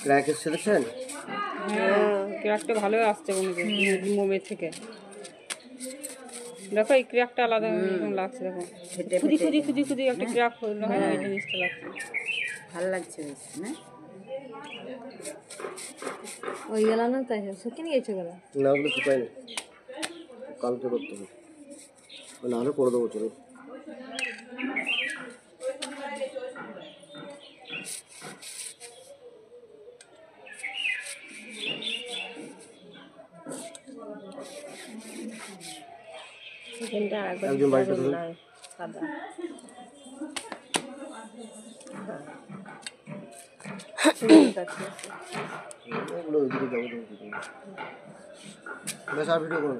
Crack এসছে দেখছেন? হ্যাঁ, ক্র্যাকটা ভালো আসছে মনে হয় মোমের থেকে। দেখো এই ক্র্যাকটা আলাদা এরকম লাগছে, দেখো খুদি খুদি খুদি খুদি একটা ক্র্যাক হলো, হয় না ওই জিনিসটা লাগছে। ভালো লাগছে বেশ না? ওই গেল না তাই সত্যি নিয়ে গেছে গেল না, ওগুলো শুকায়নি, কালকে করতে হবে, না হলে করে দেবো চলো। একজন বাড়িতে ধরুন। সাদা ওগুলো ওইদিকে যাবো, বেশ আর ভিডিও করুন।